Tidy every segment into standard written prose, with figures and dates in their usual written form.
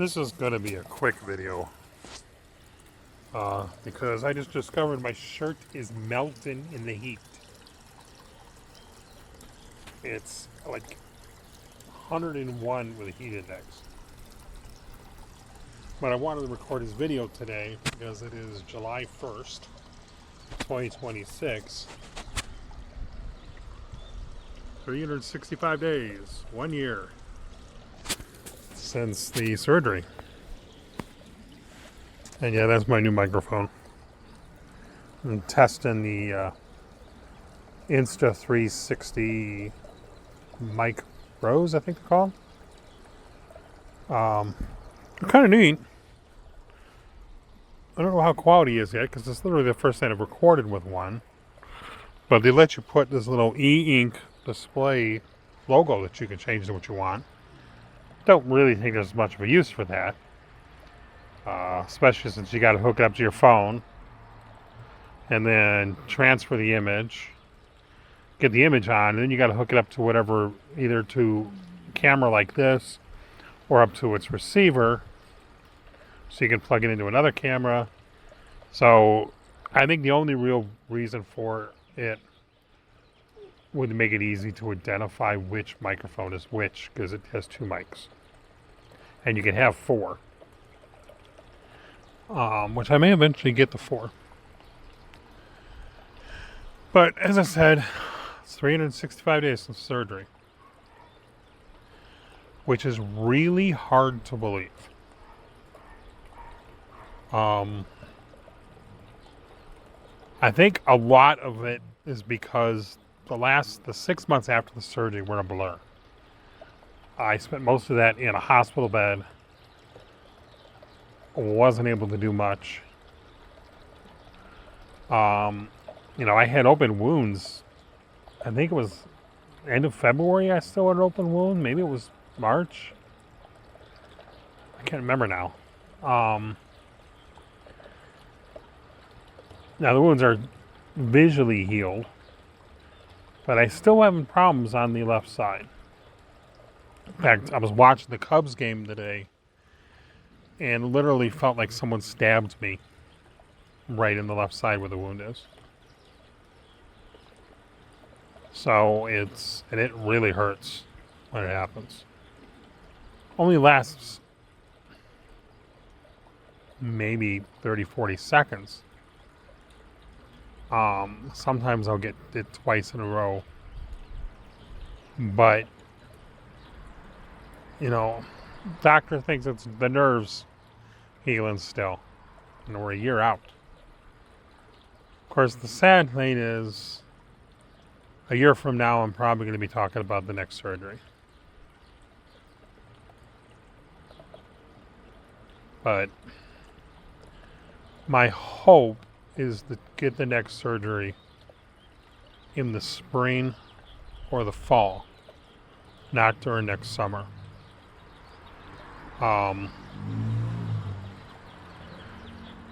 This is going to be a quick video because I just discovered my shirt is melting in the heat. It's like 101 with a heat index. But I wanted to record this video today because it is July 1st, 2026. 365 days, 1 year since the surgery. And yeah, that's my new microphone. I'm testing the Insta 360 mic Rose, I think they're called. They're kind of neat. I don't know how quality is yet because it's literally the first time I've recorded with one. But they let you put this little e-ink display logo that you can change to what you want. Don't really think there's much of a use for that. Especially since you got to hook it up to your phone and then transfer the image, get the image on, and then you got to hook it up to whatever, either to a camera like this or up to its receiver so you can plug it into another camera. So I think the only real reason for it would make it easy to identify which microphone is which, because it has two mics and you can have four. Which I may eventually get the 4. But as I said, it's 365 days since surgery, which is really hard to believe. I think a lot of it is because the 6 months after the surgery were a blur. I spent most of that in a hospital bed. Wasn't able to do much. I had open wounds. I think it was end of February I still had an open wound. Maybe it was March. I can't remember now. Now the wounds are visually healed, but I still having problems on the left side. In fact, I was watching the Cubs game today and literally felt like someone stabbed me right in the left side where the wound is. So it really hurts when it happens. Only lasts maybe 30, 40 seconds. Sometimes I'll get it twice in a row. But, doctor thinks it's the nerves healing still, and we're a year out. Of course, the sad thing is, a year from now, I'm probably going to be talking about the next surgery. But my hope is to get the next surgery in the spring or the fall, not during next summer.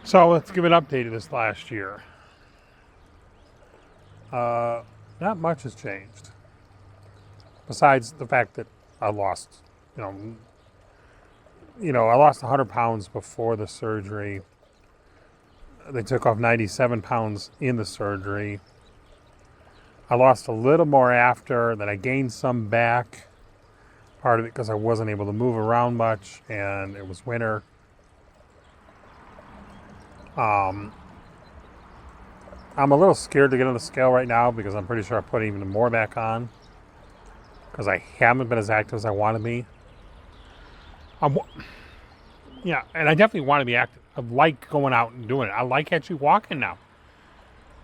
So let's give an update of this last year. Not much has changed. Besides the fact that I lost, I lost 100 pounds before the surgery. They took off 97 pounds in the surgery. I lost a little more after, then I gained some back. Part of it because I wasn't able to move around much and it was winter. I'm a little scared to get on the scale right now because I'm pretty sure I put even more back on because I haven't been as active as I want to be. And I definitely want to be active. I like going out and doing it. I like actually walking now.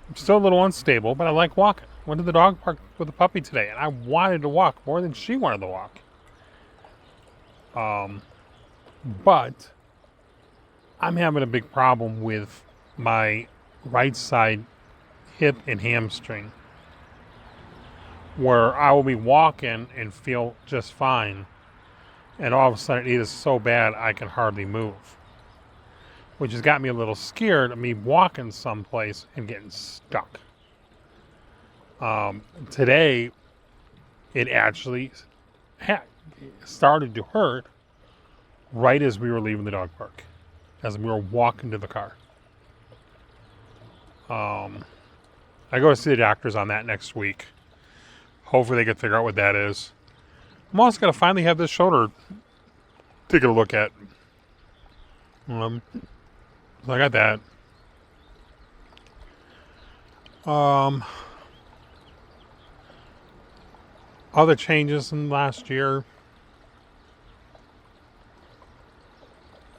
I'm still a little unstable, but I like walking. Went to the dog park with the puppy today, and I wanted to walk more than she wanted to walk. But I'm having a big problem with my right side hip and hamstring, where I will be walking and feel just fine, and all of a sudden it is so bad I can hardly move, which has got me a little scared of me walking someplace and getting stuck. Today it actually started to hurt right as we were leaving the dog park, as we were walking to the car. I go to see the doctors on that next week. Hopefully they can figure out what that is. I'm also going to finally have this shoulder taken a look at. So I got that. Other changes in last year.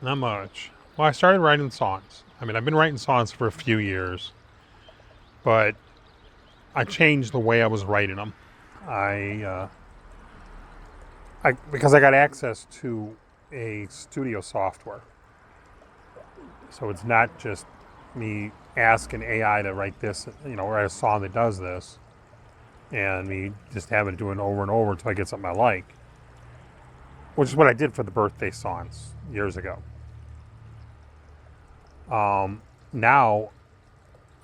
Not much. Well, I started writing songs. I mean, I've been writing songs for a few years, but I changed the way I was writing them. Because I got access to a studio software. So it's not just me asking AI to write this, write a song that does this, and me just having to do it over and over until I get something I like. Which is what I did for the birthday songs years ago. Now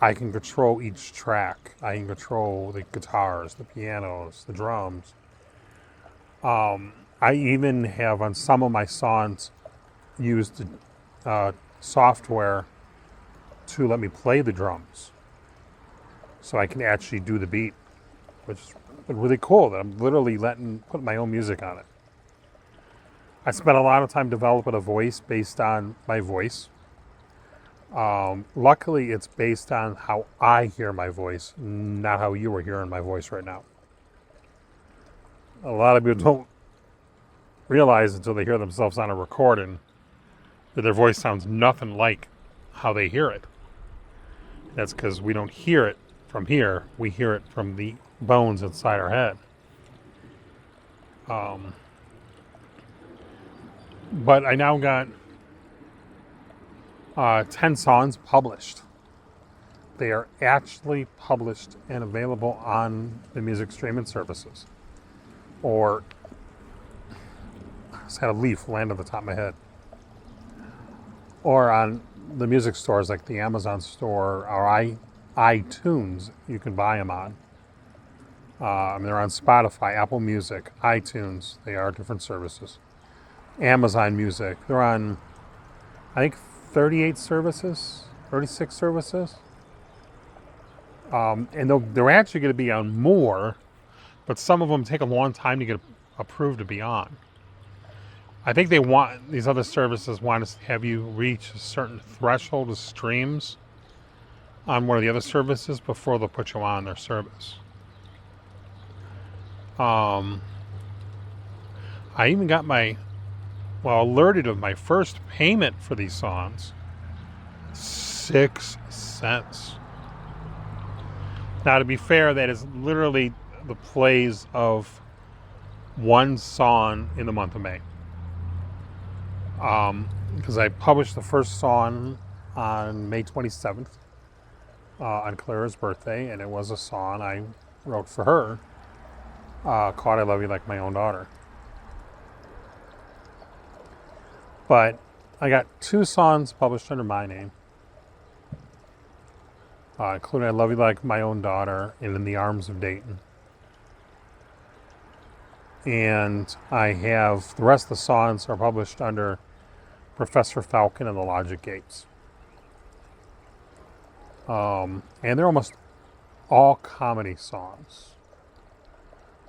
I can control each track. I can control the guitars, the pianos, the drums. I even have on some of my songs used software to let me play the drums, so I can actually do the beat, which is really cool. That I'm literally put my own music on it. I spent a lot of time developing a voice based on my voice. Luckily, it's based on how I hear my voice, not how you are hearing my voice right now. A lot of people don't realize until they hear themselves on a recording that their voice sounds nothing like how they hear it. That's because we don't hear it from here. We hear it from the bones inside our head. But I now got 10 songs published. They are actually published and available on the music streaming services. Or, I just had a leaf land on the top of my head. Or on the music stores like the Amazon store or iTunes, you can buy them on. They're on Spotify, Apple Music, iTunes. They are different services. Amazon Music. They're on, I think, 36 services. And they're actually going to be on more, but some of them take a long time to get approved to be on. I think these other services want us to have you reach a certain threshold of streams on one of the other services before they'll put you on their service. I even got alerted of my first payment for these songs. 6 cents. Now, to be fair, that is literally the plays of one song in the month of May. Because I published the first song on May 27th on Clara's birthday, and it was a song I wrote for her called I Love You Like My Own Daughter. But I got 2 songs published under my name, including I Love You Like My Own Daughter and In the Arms of Dayton. And I have the rest of the songs are published under Professor Falcon and the Logic Gates. And they're almost all comedy songs.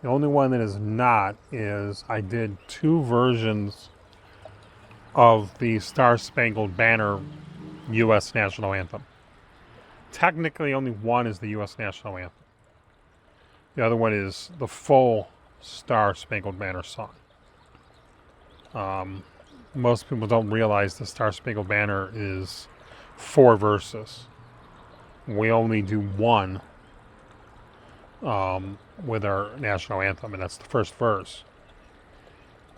The only one that is not is I did 2 versions of the Star Spangled Banner U.S. National Anthem. Technically, only one is the U.S. National Anthem. The other one is the full Star Spangled Banner song. Most people don't realize the Star Spangled Banner is 4 verses. We only do 1 with our national anthem, and that's the first verse.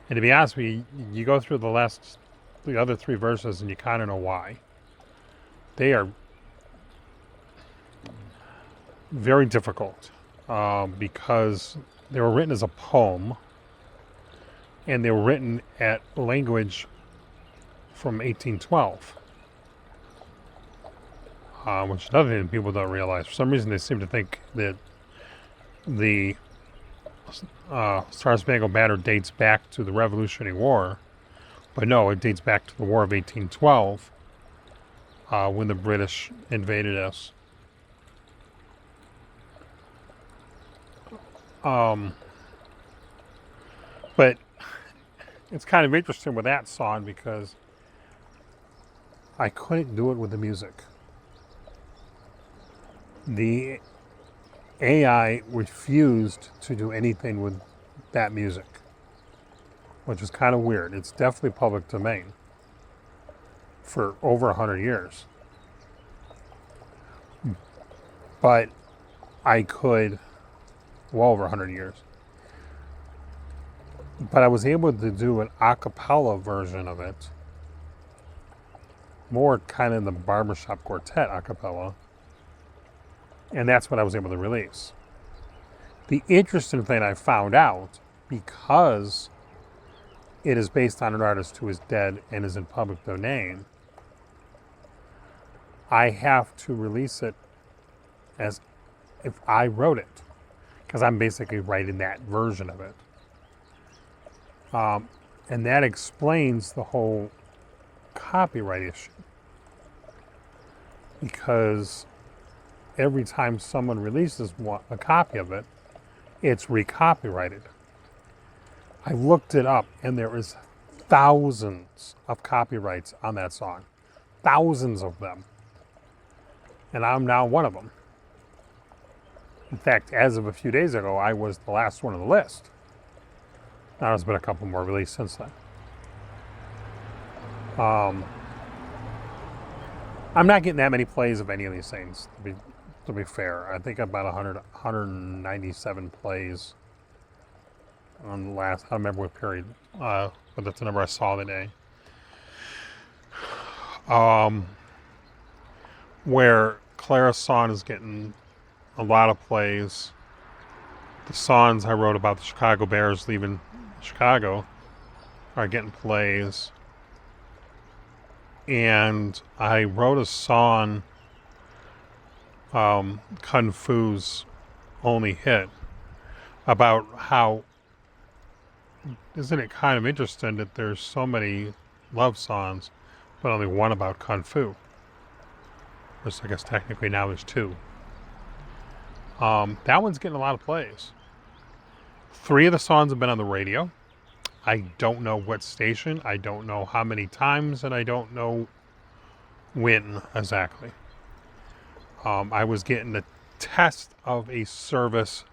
And to be honest with you, you go through the other 3 verses and you kind of know why. They are very difficult because they were written as a poem, and they were written at language from 1812, which is another thing people don't realize. For some reason, they seem to think that the Star Spangled Banner dates back to the Revolutionary War, But no, it dates back to the War of 1812, when the British invaded us. But it's kind of interesting with that song because I couldn't do it with the music. The AI refused to do anything with that music, which is kind of weird. It's definitely public domain for over 100 years. But I could, well over 100 years. But I was able to do an a cappella version of it, more kind of in the barbershop quartet a cappella, and that's what I was able to release. The interesting thing I found out, because it is based on an artist who is dead and is in public domain, I have to release it as if I wrote it, because I'm basically writing that version of it. And that explains the whole copyright issue. Because every time someone releases a copy of it, it's recopyrighted. I looked it up, and there is thousands of copyrights on that song. Thousands of them. And I'm now one of them. In fact, as of a few days ago, I was the last one on the list. Now there's been a couple more released since then. I'm not getting that many plays of any of these things, to be fair. I think about 197 plays on the last, I don't remember what period, but that's the number I saw today. Where Clara's song is getting a lot of plays. The songs I wrote about the Chicago Bears leaving Chicago are getting plays. And I wrote a song, Kung Fu's only hit, about how, isn't it kind of interesting that there's so many love songs, but only one about Kung Fu? Which I guess technically now there's two. That one's getting a lot of plays. 3 of the songs have been on the radio. I don't know what station, I don't know how many times, and I don't know when exactly. I was getting a test of a service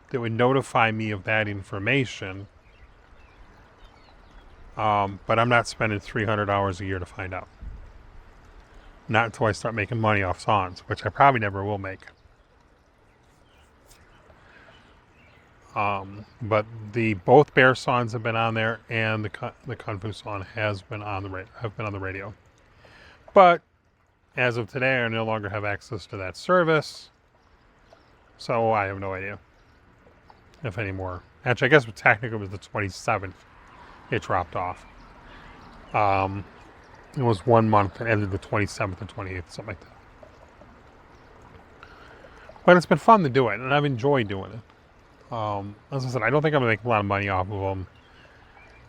that would notify me of that information, but I'm not spending $300 a year to find out. Not until I start making money off songs, which I probably never will make. But both Bear songs have been on there, and the Kung Fu song have been on the radio. But as of today, I no longer have access to that service, so I have no idea if any more. Actually, I guess technically it was the 27th it dropped off. It was 1 month. It ended the 27th and 28th, something like that. But it's been fun to do it, and I've enjoyed doing it. As I said, I don't think I'm going to make a lot of money off of them.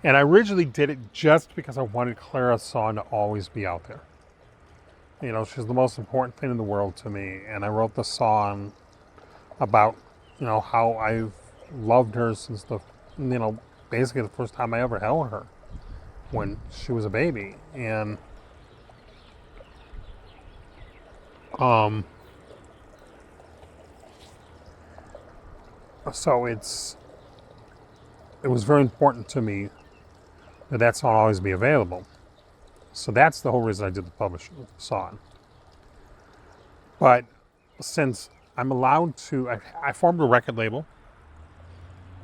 And I originally did it just because I wanted Clara's song to always be out there. You know, she's the most important thing in the world to me. And I wrote the song about, you know, how I've loved her since basically the first time I ever held her, when she was a baby. And so it was very important to me that song always be available. So that's the whole reason I did the publishing of the song. But since I'm allowed to, I formed a record label,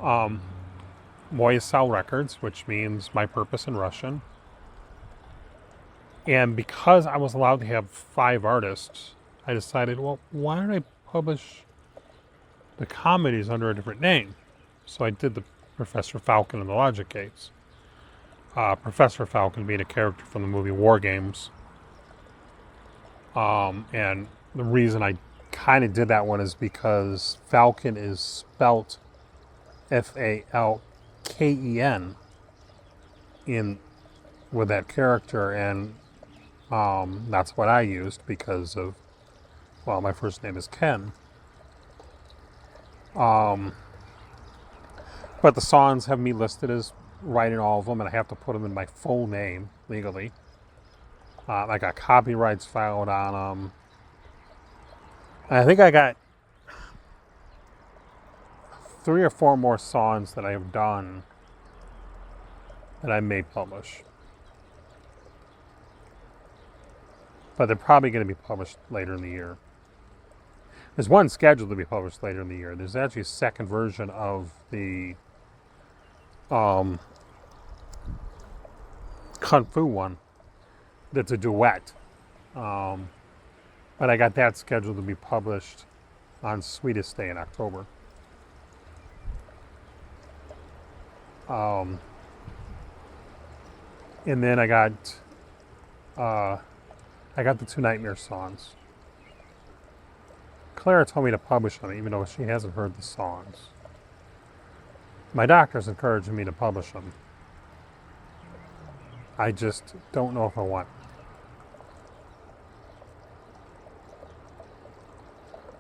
Moya Sal Records, which means my purpose in Russian. And because I was allowed to have 5 artists, I decided, well, why don't I publish the comedies under a different name? So I did the Professor Falcon and the Logic Gates. Professor Falcon being a character from the movie War Games. And the reason I kind of did that one is because Falcon is spelt Falken in with that character, and that's what I used because of, well, my first name is Ken. But the songs have me listed as writing all of them, and I have to put them in my full name legally. I got copyrights filed on them. And I think I got 3 or 4 more songs that I have done that I may publish. But they're probably going to be published later in the year. There's one scheduled to be published later in the year. There's actually a second version of the Kung Fu one that's a duet. But I got that scheduled to be published on Sweetest Day in October. And then I got the 2 Nightmare songs. Clara told me to publish them, even though she hasn't heard the songs. My doctor's encouraging me to publish them. I just don't know if I want.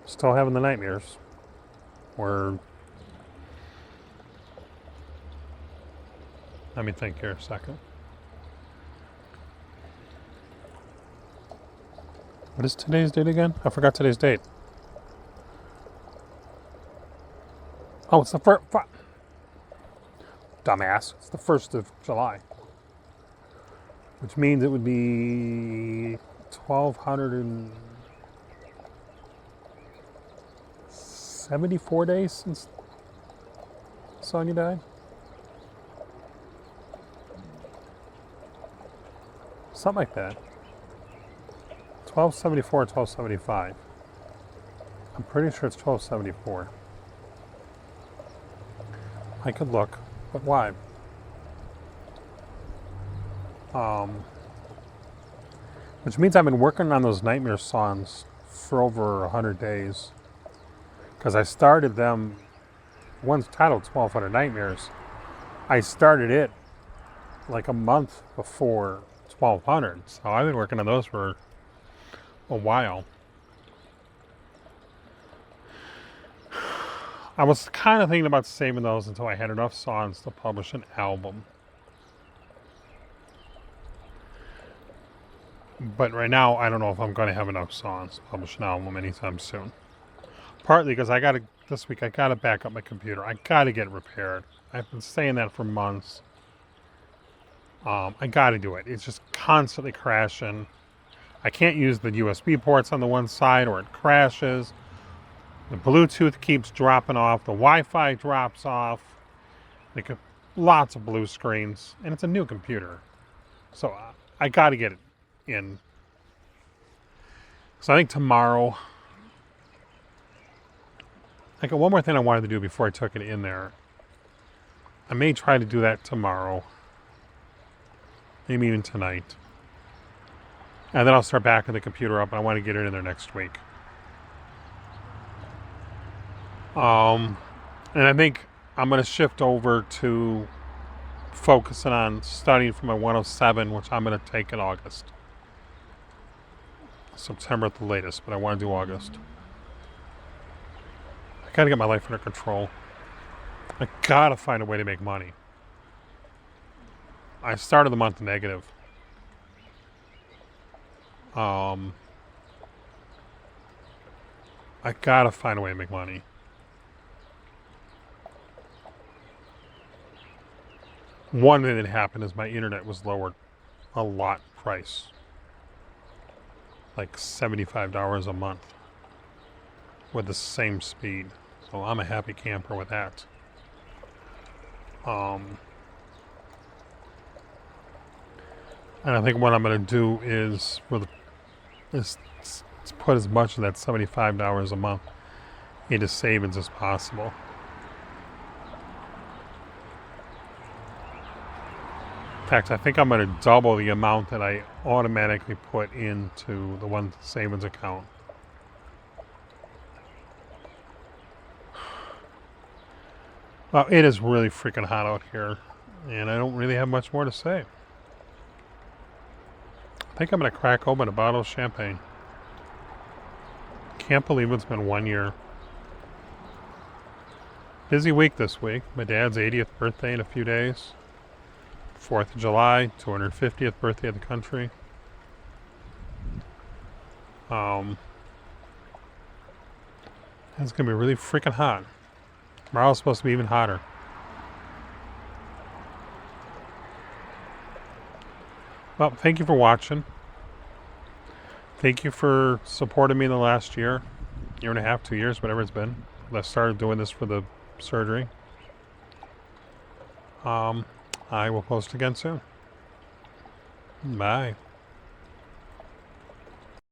Still having the nightmares. Let me think here a second. What is today's date again? I forgot today's date. Oh, it's the first. Dumbass. It's the 1st of July. Which means it would be 1,274 days since Sonia died. Something like that. 1274, 1275. I'm pretty sure it's 1274. I could look, but why? Which means I've been working on those Nightmare songs for over 100 days. Because I started them, one's titled 1200 Nightmares. I started it like a month before 1200. So I've been working on those for a while. I was kind of thinking about saving those until I had enough songs to publish an album. But right now, I don't know if I'm going to have enough songs to publish an album anytime soon. Partly because this week I got to back up my computer. I got to get it repaired. I've been saying that for months. I got to do it. It's just constantly crashing. I can't use the USB ports on the one side or it crashes. The Bluetooth keeps dropping off. The Wi-Fi drops off. Lots of blue screens. And it's a new computer. So I got to get it in. So I think tomorrow... I got one more thing I wanted to do before I took it in there. I may try to do that tomorrow. Maybe even tonight. And then I'll start backing the computer up, and I want to get it in there next week. And I think I'm going to shift over to focusing on studying for my 107, which I'm going to take in August. September at the latest, but I want to do August. I got to get my life under control. I got to find a way to make money. I started the month negative. I got to find a way to make money. One thing that happened is my internet was lowered a lot price. Like $75 a month with the same speed. So I'm a happy camper with that. And I think what I'm going to do is put as much of that $75 a month into savings as possible. In fact, I think I'm going to double the amount that I automatically put into the one savings account. Well, it is really freaking hot out here, and I don't really have much more to say. think I'm going to crack open a bottle of champagne. Can't believe it's been 1 year. Busy week this week. My dad's 80th birthday in a few days. 4th of July, 250th birthday of the country. It's going to be really freaking hot. Tomorrow's supposed to be even hotter. Well, thank you for watching. Thank you for supporting me in the last year and a half, 2 years, whatever it's been. I started doing this for the surgery. I will post again soon. Bye.